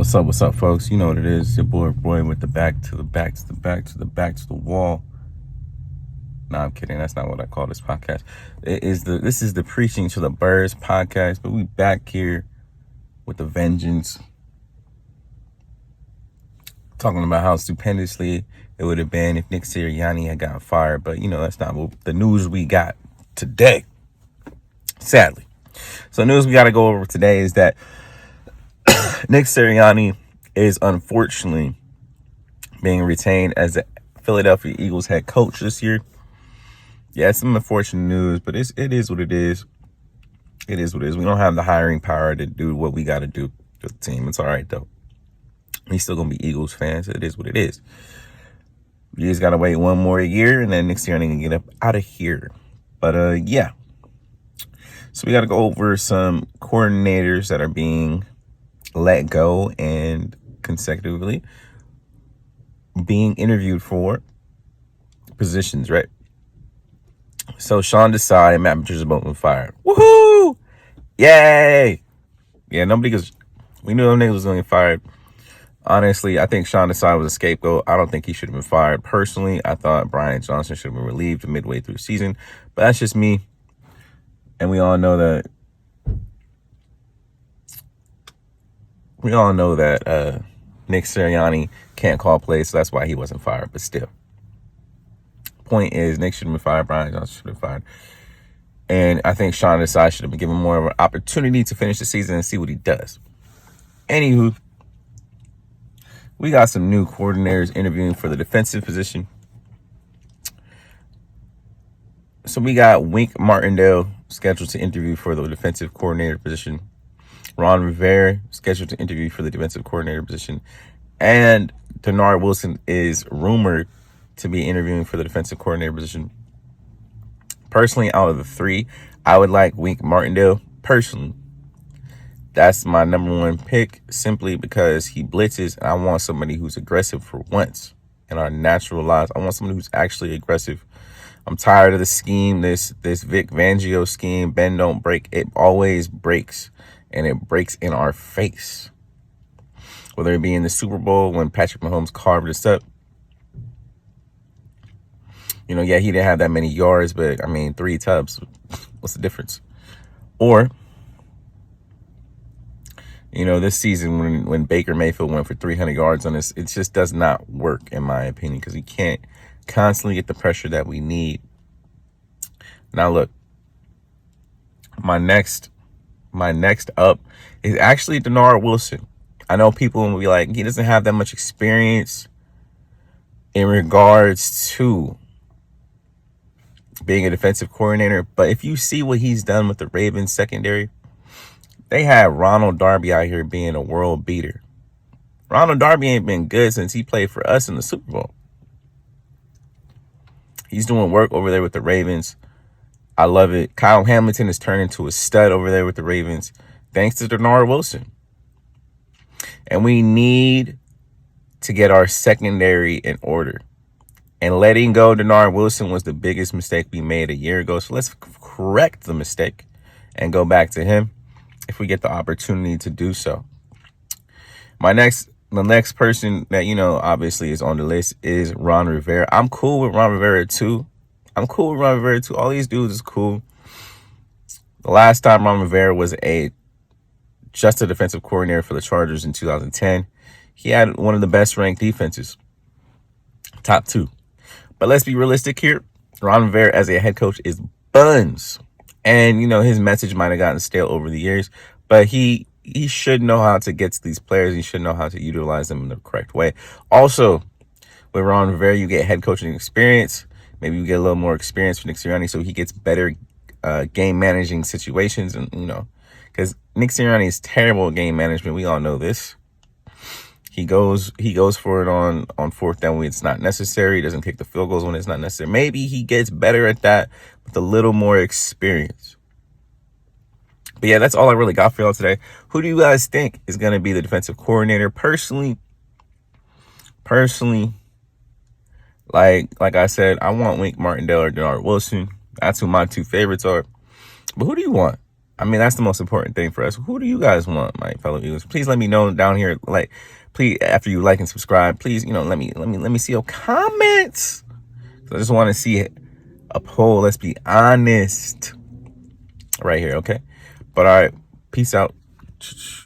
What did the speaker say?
What's up, folks? You know what it is. Your boy with the back to the wall. No, I'm kidding. That's not what I call this podcast. This is the Preaching to the Birds podcast, but we back here with a vengeance. Talking about how stupendously it would have been if Nick Sirianni had got fired. But, that's not the news we got today. Sadly. So the news we got to go over today is that Nick Sirianni is unfortunately being retained as the Philadelphia Eagles head coach this year. Yeah, it's some unfortunate news, but it is what it is. It is what it is. We don't have the hiring power to do what we got to do with the team. It's all right, though. We still going to be Eagles fans. It is what it is. You just got to wait one more year, and then next year I can get up out of here. But, yeah. So we got to go over some coordinators that are being let go and consecutively being interviewed for positions, right? So Sean Desai and Matt Patricia both been fired. Woohoo! Yay! Yeah, we knew them niggas was going to get fired. Honestly, I think Sean Desai was a scapegoat. I don't think he should have been fired. Personally, I thought Brian Johnson should have been relieved midway through the season. But that's just me. And we all know that Nick Sirianni can't call plays, so that's why he wasn't fired. But still, point is, Nick should have been fired. Brian Johnson should have been fired. And I think Sean Desai should have been given more of an opportunity to finish the season and see what he does. Anywho, we got some new coordinators interviewing for the defensive position. So we got Wink Martindale scheduled to interview for the defensive coordinator position. Ron Rivera scheduled to interview for the defensive coordinator position. And Denard Wilson is rumored to be interviewing for the defensive coordinator position. Personally, out of the three, I would like Wink Martindale. Personally, that's my number one pick simply because he blitzes, and I want somebody who's aggressive for once in our natural lives. I want somebody who's actually aggressive. I'm tired of the scheme, this Vic Fangio scheme, bend don't break. It always breaks, and it breaks in our face. Whether it be in the Super Bowl when Patrick Mahomes carved us up. Yeah, he didn't have that many yards, but, 3 tubs. What's the difference? Or, this season when Baker Mayfield went for 300 yards on us, it just does not work, in my opinion, because he can't constantly get the pressure that we need. Now, look, my next up is actually Denard Wilson. I know people will be like, he doesn't have that much experience in regards to being a defensive coordinator. But if you see what he's done with the Ravens secondary, they had Ronald Darby out here being a world beater. Ronald Darby ain't been good since he played for us in the Super Bowl. He's doing work over there with the Ravens. I love it. Kyle Hamilton has turned into a stud over there with the Ravens, thanks to Denard Wilson. And we need to get our secondary in order. And letting go Denard Wilson was the biggest mistake we made a year ago. So let's correct the mistake and go back to him if we get the opportunity to do so. The next person that, obviously is on the list is Ron Rivera. I'm cool with Ron Rivera too. All these dudes is cool. The last time Ron Rivera was just a defensive coordinator for the Chargers in 2010, he had one of the best ranked defenses. Top 2. But let's be realistic here. Ron Rivera as a head coach is buns. And, his message might have gotten stale over the years, but he should know how to get to these players. He should know how to utilize them in the correct way. Also, with Ron Rivera, you get head coaching experience. Maybe you get a little more experience for Nick Sirianni so he gets better game managing situations. And, because Nick Sirianni is terrible at game management. We all know this. He goes for it on fourth down when it's not necessary. He doesn't kick the field goals when it's not necessary. Maybe he gets better at that with a little more experience. But yeah, that's all I really got for y'all today. Who do you guys think is going to be the defensive coordinator? Personally, like I said, I want Wink Martindale or Denard Wilson. That's who my 2 favorites are. But who do you want? I mean, that's the most important thing for us. Who do you guys want, my fellow Eagles? Please let me know down here. Like, please, after you like and subscribe, please, let me see your comments. So I just want to see a poll. Let's be honest, right here, okay? But all right, peace out.